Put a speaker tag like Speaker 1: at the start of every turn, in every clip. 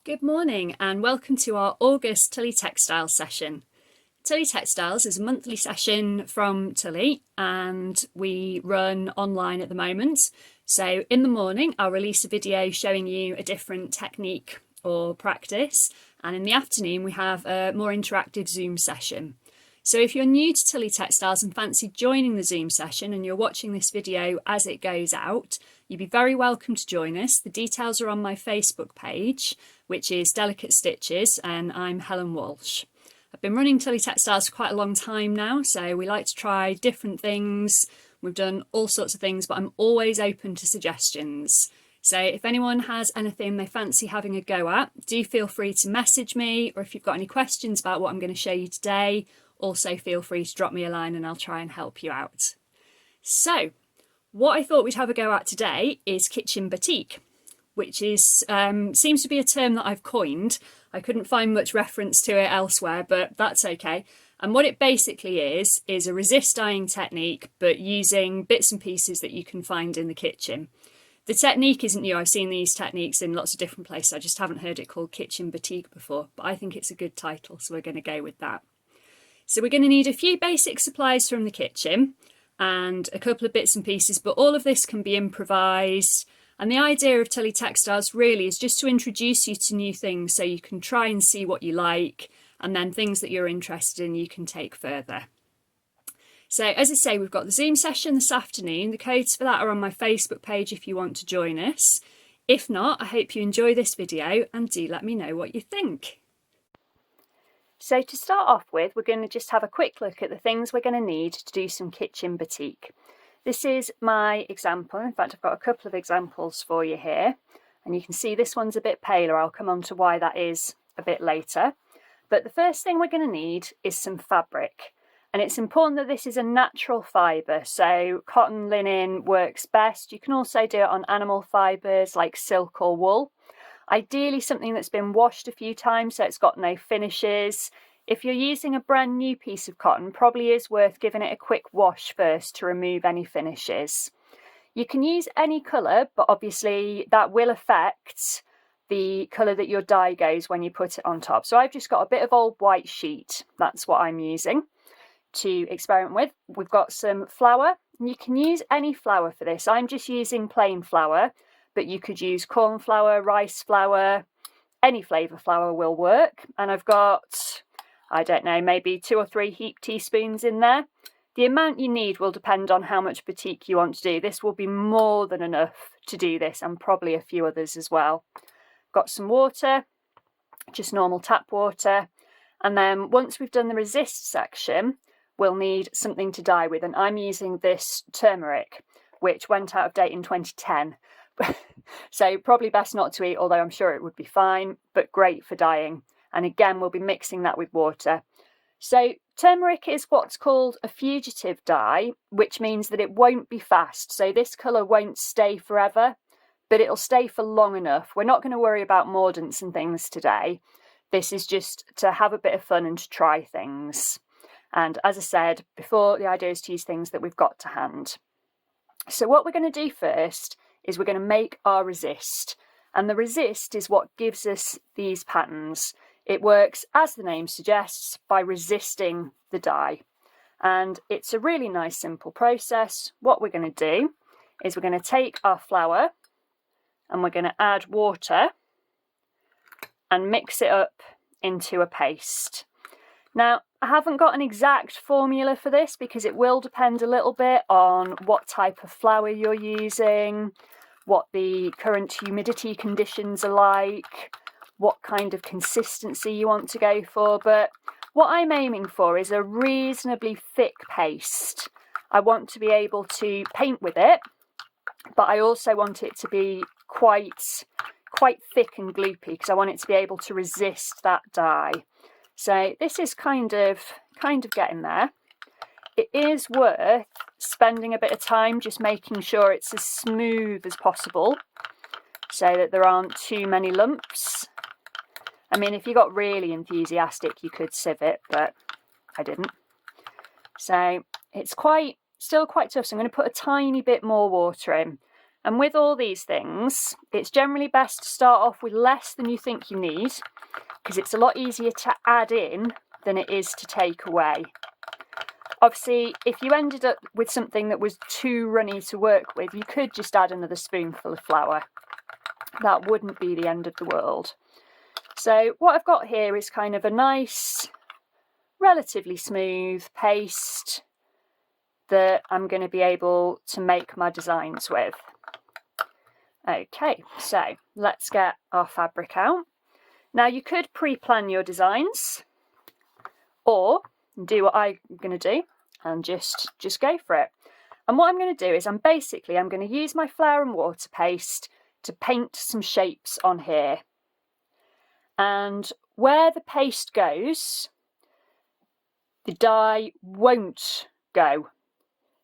Speaker 1: Good morning and welcome to our August Tullie Textiles session. Tullie Textiles is a monthly session from Tullie and we run online at the moment. So in the morning I'll release a video showing you a different technique or practice, and in the afternoon we have a more interactive Zoom session. So if you're new to Tullie Textiles and fancy joining the Zoom session and you're watching this video as it goes out, you'd be very welcome to join us. The details are on my Facebook page, which is Delicate Stitches, and I'm Helen Walsh. I've been running Tullie Textiles for quite a long time now, so we like to try different things. We've done all sorts of things, but I'm always open to suggestions. So if anyone has anything they fancy having a go at, do feel free to message me, or if you've got any questions about what I'm going to show you today, also feel free to drop me a line and I'll try and help you out. So what I thought we'd have a go at today is kitchen batik, which is seems to be a term that I've coined. I couldn't find much reference to it elsewhere, but that's okay. And what it basically is a resist dyeing technique, but using bits and pieces that you can find in the kitchen. The technique isn't new. I've seen these techniques in lots of different places. I just haven't heard it called kitchen batik before, but I think it's a good title, so we're going to go with that. So we're going to need a few basic supplies from the kitchen and a couple of bits and pieces, but all of this can be improvised. And the idea of Tullie Textiles really is just to introduce you to new things so you can try and see what you like, and then things that you're interested in you can take further. So as I say, we've got the Zoom session this afternoon. The codes for that are on my Facebook page if you want to join us. If not, I hope you enjoy this video and do let me know what you think. So to start off with, we're going to just have a quick look at the things we're going to need to do some kitchen batik. This is my example. In fact, I've got a couple of examples for you here. And you can see this one's a bit paler. I'll come on to why that is a bit later. But the first thing we're going to need is some fabric. And it's important that this is a natural fibre. So cotton, linen works best. You can also do it on animal fibres like silk or wool. Ideally something that's been washed a few times so it's got no finishes. If you're using a brand new piece of cotton, probably is worth giving it a quick wash first to remove any finishes. You can use any colour, but obviously that will affect the colour that your dye goes when you put it on top. So I've just got a bit of old white sheet. That's what I'm using to experiment with. We've got some flour, and you can use any flour for this. I'm just using plain flour, but you could use corn flour, rice flour, any flavour flour will work. And I've got, I don't know, maybe 2 or 3 heaped teaspoons in there. The amount you need will depend on how much batik you want to do. This will be more than enough to do this, and probably a few others as well. Got some water, just normal tap water. And then once we've done the resist section, we'll need something to dye with. And I'm using this turmeric, which went out of date in 2010. So probably best not to eat, although I'm sure it would be fine, but great for dyeing. And again, we'll be mixing that with water. So turmeric is what's called a fugitive dye, which means that it won't be fast. So this colour won't stay forever, but it'll stay for long enough. We're not going to worry about mordants and things today. This is just to have a bit of fun and to try things. And as I said before, the idea is to use things that we've got to hand. So what we're going to do first is we're going to make our resist. And the resist is what gives us these patterns. It works, as the name suggests, by resisting the dye. And it's a really nice, simple process. What we're going to do is we're going to take our flour and we're going to add water and mix it up into a paste. Now, I haven't got an exact formula for this because it will depend a little bit on what type of flour you're using, what the current humidity conditions are like, what kind of consistency you want to go for. But what I'm aiming for is a reasonably thick paste. I want to be able to paint with it, but I also want it to be quite thick and gloopy because I want it to be able to resist that dye. So this is kind of getting there. It is worth spending a bit of time just making sure it's as smooth as possible so that there aren't too many lumps. I mean, if you got really enthusiastic, you could sieve it, but I didn't. So it's still quite tough. So I'm going to put a tiny bit more water in. And with all these things, it's generally best to start off with less than you think you need, because it's a lot easier to add in than it is to take away. Obviously, if you ended up with something that was too runny to work with, you could just add another spoonful of flour. That wouldn't be the end of the world. So what I've got here is kind of a nice, relatively smooth paste that I'm going to be able to make my designs with. Okay, so let's get our fabric out. Now you could pre-plan your designs, or do what I'm going to do and just go for it. And what I'm going to do is I'm going to use my flour and water paste to paint some shapes on here. And where the paste goes, the dye won't go.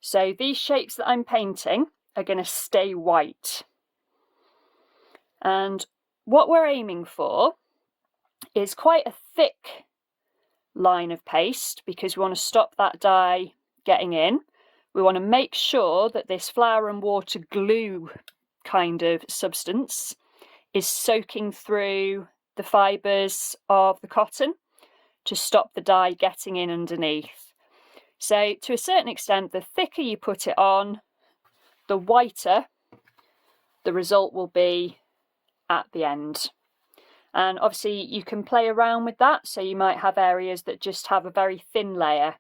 Speaker 1: So these shapes that I'm painting are going to stay white. And what we're aiming for is quite a thick line of paste, because we want to stop that dye getting in. We want to make sure that this flour and water glue kind of substance is soaking through the fibres of the cotton to stop the dye getting in underneath. So to a certain extent, the thicker you put it on, the whiter the result will be at the end. And obviously you can play around with that, so you might have areas that just have a very thin layer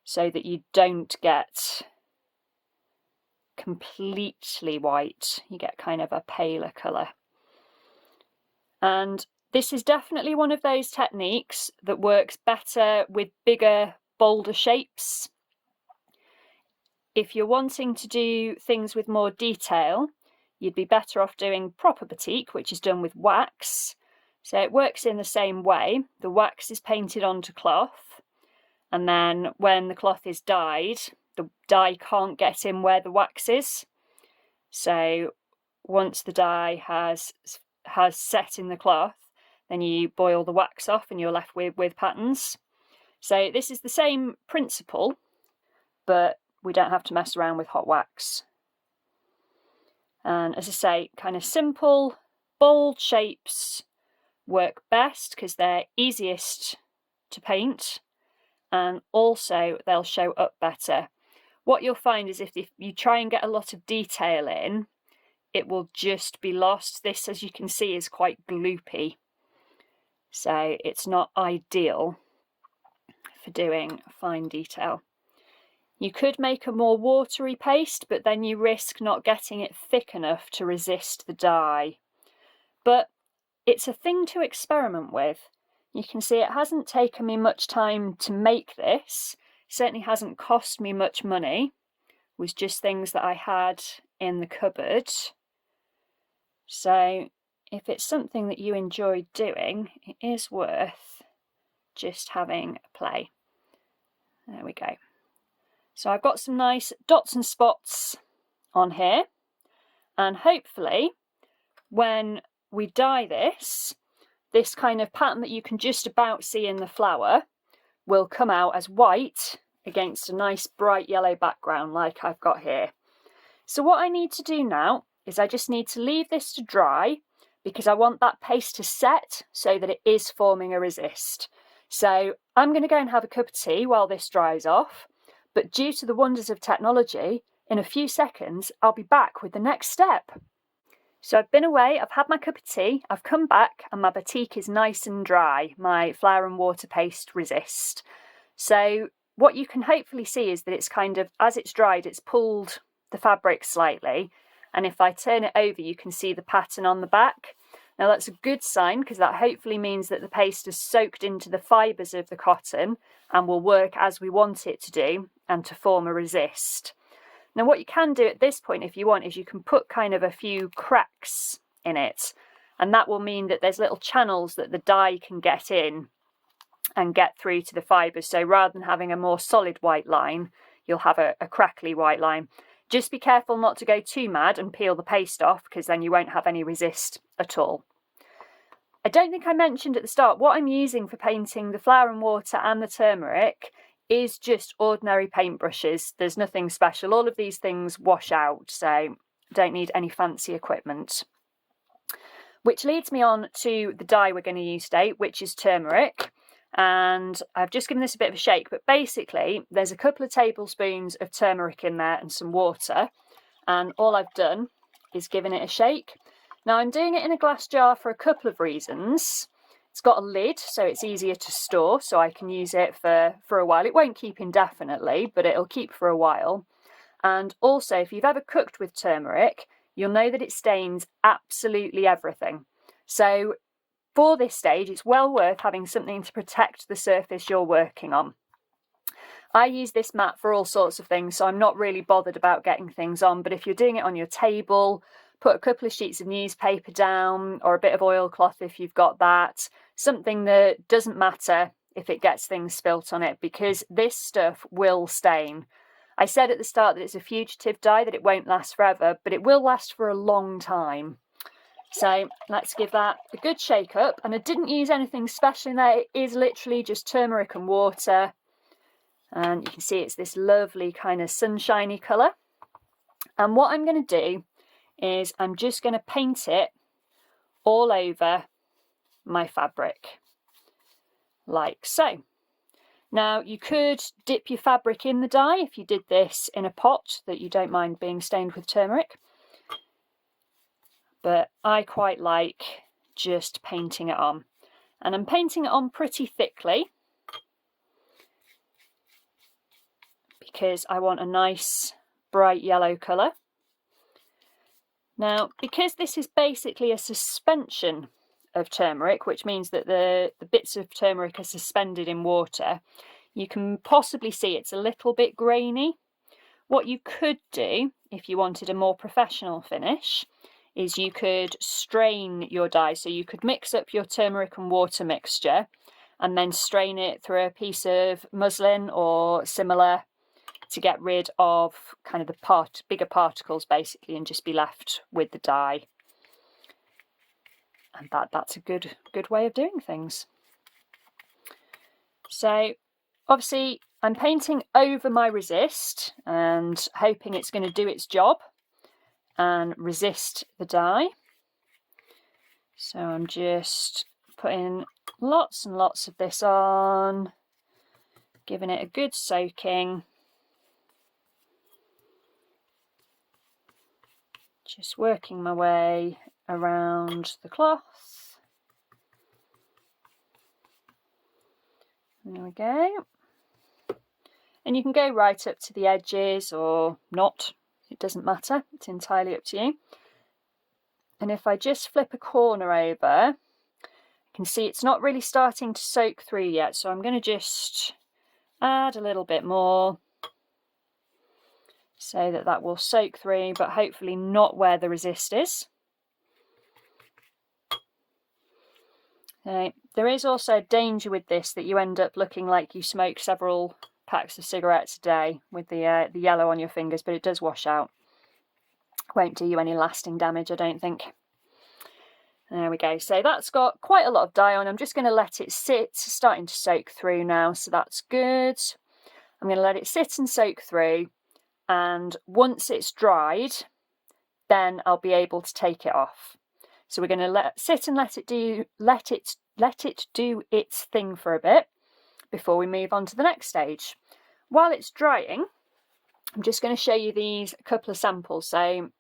Speaker 1: so that you don't get completely white. You get kind of a paler colour. And this is definitely one of those techniques that works better with bigger, bolder shapes. If you're wanting to do things with more detail, you'd be better off doing proper batik, which is done with wax. So it works in the same way. The wax is painted onto cloth, and then when the cloth is dyed, the dye can't get in where the wax is. So once the dye has set in the cloth, then you boil the wax off and you're left with patterns. So this is the same principle, but we don't have to mess around with hot wax. And as I say, kind of simple, bold shapes work best because they're easiest to paint, and also they'll show up better. What you'll find is if you try and get a lot of detail in, it will just be lost. This, as you can see, is quite gloopy, so it's not ideal for doing fine detail. You could make a more watery paste, but then you risk not getting it thick enough to resist the dye. But it's a thing to experiment with. You can see it hasn't taken me much time to make this. It certainly hasn't cost me much money. It was just things that I had in the cupboard. So if it's something that you enjoy doing, it is worth just having a play. There we go. So I've got some nice dots and spots on here, and hopefully when we dye this kind of pattern that you can just about see in the flower will come out as white against a nice bright yellow background like I've got here. So what I need to do now is I just need to leave this to dry, because I want that paste to set so that it is forming a resist. So I'm going to go and have a cup of tea while this dries off. But due to the wonders of technology, in a few seconds, I'll be back with the next step. So I've been away, I've had my cup of tea, I've come back, and my batik is nice and dry, my flour and water paste resist. So what you can hopefully see is that it's kind of, as it's dried, it's pulled the fabric slightly. And if I turn it over, you can see the pattern on the back. Now that's a good sign, because that hopefully means that the paste has soaked into the fibres of the cotton and will work as we want it to do and to form a resist. Now what you can do at this point, if you want, is you can put kind of a few cracks in it, and that will mean that there's little channels that the dye can get in and get through to the fibres. So rather than having a more solid white line, you'll have a crackly white line. Just be careful not to go too mad and peel the paste off, because then you won't have any resist at all. I don't think I mentioned at the start, what I'm using for painting the flour and water and the turmeric is just ordinary paintbrushes. There's nothing special. All of these things wash out, so don't need any fancy equipment. Which leads me on to the dye we're going to use today, which is turmeric. And I've just given this a bit of a shake, but basically there's a couple of tablespoons of turmeric in there and some water. And all I've done is given it a shake. Now I'm doing it in a glass jar for a couple of reasons. It's got a lid, so it's easier to store, so I can use it for a while. It won't keep indefinitely, but it'll keep for a while. And also, if you've ever cooked with turmeric, you'll know that it stains absolutely everything. So for this stage, it's well worth having something to protect the surface you're working on. I use this mat for all sorts of things, so I'm not really bothered about getting things on, but if you're doing it on your table, put a couple of sheets of newspaper down, or a bit of oilcloth if you've got that, something that doesn't matter if it gets things spilt on it, because this stuff will stain. I said at the start that it's a fugitive dye, that it won't last forever, but it will last for a long time. So let's give that a good shake up. And I didn't use anything special in there. It is literally just turmeric and water. And you can see it's this lovely kind of sunshiny colour. And what I'm going to do is I'm just going to paint it all over my fabric, like so. Now you could dip your fabric in the dye if you did this in a pot that you don't mind being stained with turmeric, but I quite like just painting it on, and I'm painting it on pretty thickly because I want a nice bright yellow colour. Now, because this is basically a suspension of turmeric, which means that the bits of turmeric are suspended in water, you can possibly see it's a little bit grainy. What you could do, if you wanted a more professional finish, is you could strain your dye. So you could mix up your turmeric and water mixture and then strain it through a piece of muslin or similar to get rid of kind of the bigger particles basically, and just be left with the dye. And that's a good way of doing things. So obviously I'm painting over my resist and hoping it's going to do its job and resist the dye. So I'm just putting lots and lots of this on, giving it a good soaking. Just working my way around the cloth. There we go. And you can go right up to the edges or not. It doesn't matter. It's entirely up to you. And if I just flip a corner over, you can see it's not really starting to soak through yet. So I'm going to just add a little bit more so that will soak through, but hopefully not where the resist is. There is also a danger with this that you end up looking like you smoke several packs of cigarettes a day with the yellow on your fingers, but it does wash out. Won't do you any lasting damage, I don't think. There we go. So that's got quite a lot of dye on. I'm just going to let it sit. It's starting to soak through now, so that's good. I'm going to let it sit and soak through, and once it's dried, then I'll be able to take it off. So we're going to let it do its thing for a bit before we move on to the next stage. While it's drying, I'm just going to show you these couple of samples. So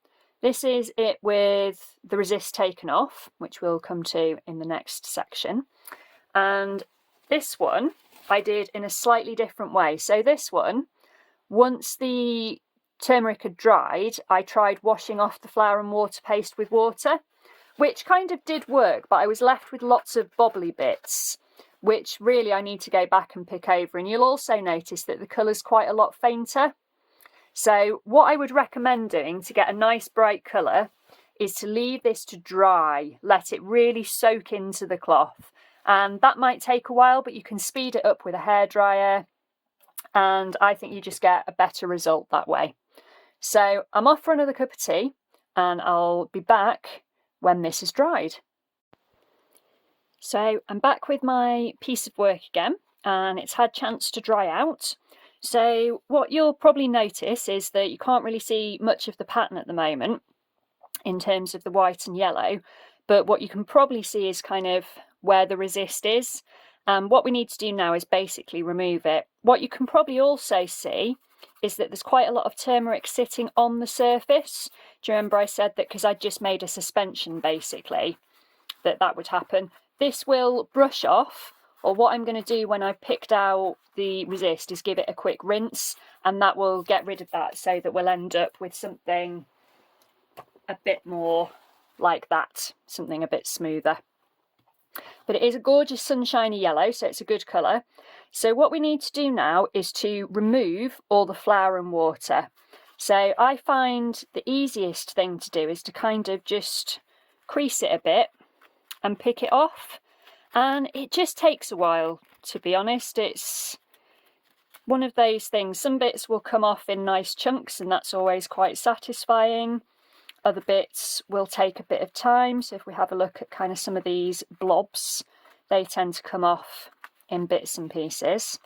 Speaker 1: this is it with the resist taken off, which we'll come to in the next section. And this one I did in a slightly different way. So this one, once the turmeric had dried, I tried washing off the flour and water paste with water, which kind of did work, but I was left with lots of bobbly bits, which really I need to go back and pick over. And you'll also notice that the colour's quite a lot fainter. So what I would recommend doing to get a nice bright colour is to leave this to dry, let it really soak into the cloth. And that might take a while, but you can speed it up with a hairdryer, and I think you just get a better result that way. So I'm off for another cup of tea, and I'll be back when this is dried. So I'm back with my piece of work again, and it's had a chance to dry out. So what you'll probably notice is that you can't really see much of the pattern at the moment, in terms of the white and yellow, but what you can probably see is kind of where the resist is. What we need to do now is basically remove it. What you can probably also see is that there's quite a lot of turmeric sitting on the surface. Do you remember I said that because I'd just made a suspension basically, that would happen? This will brush off, or what I'm going to do when I've picked out the resist is give it a quick rinse, and that will get rid of that, so that we'll end up with something a bit more like that, something a bit smoother. But it is a gorgeous sunshiny yellow, so it's a good colour. So what we need to do now is to remove all the flour and water. So I find the easiest thing to do is to kind of just crease it a bit and pick it off. And it just takes a while, to be honest. It's one of those things. Some bits will come off in nice chunks, and that's always quite satisfying. Other bits will take a bit of time. So if we have a look at kind of some of these blobs, they tend to come off in bits and pieces.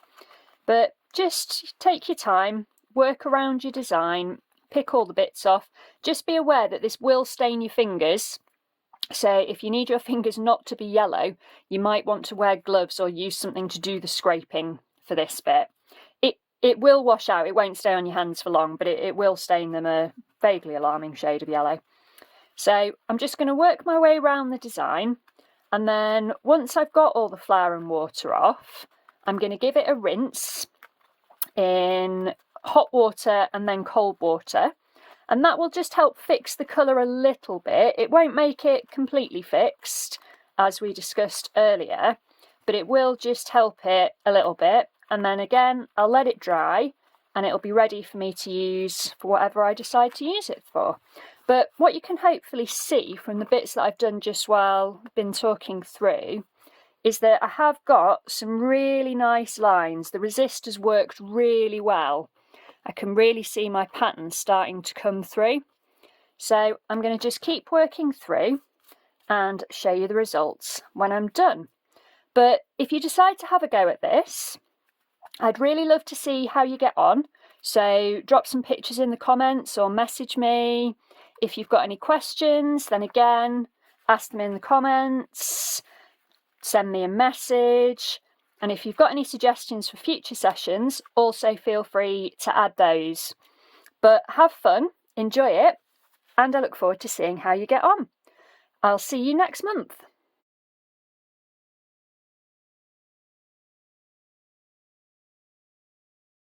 Speaker 1: But just take your time, work around your design, pick all the bits off. Just be aware that this will stain your fingers. So if you need your fingers not to be yellow, you might want to wear gloves or use something to do the scraping for this bit. It will wash out, it won't stay on your hands for long, but it will stain them a vaguely alarming shade of yellow. So I'm just going to work my way around the design, and then once I've got all the flour and water off, I'm going to give it a rinse in hot water and then cold water, and that will just help fix the colour a little bit. It won't make it completely fixed, as we discussed earlier, but it will just help it a little bit. And then again, I'll let it dry, and it'll be ready for me to use for whatever I decide to use it for. But what you can hopefully see from the bits that I've done just while I've been talking through is that I have got some really nice lines. The resist has worked really well. I can really see my pattern starting to come through. So I'm going to just keep working through and show you the results when I'm done. But if you decide to have a go at this, I'd really love to see how you get on. So drop some pictures in the comments or message me. If you've got any questions, then again, ask them in the comments, send me a message. And if you've got any suggestions for future sessions, also feel free to add those. But have fun, enjoy it, and I look forward to seeing how you get on. I'll see you next month.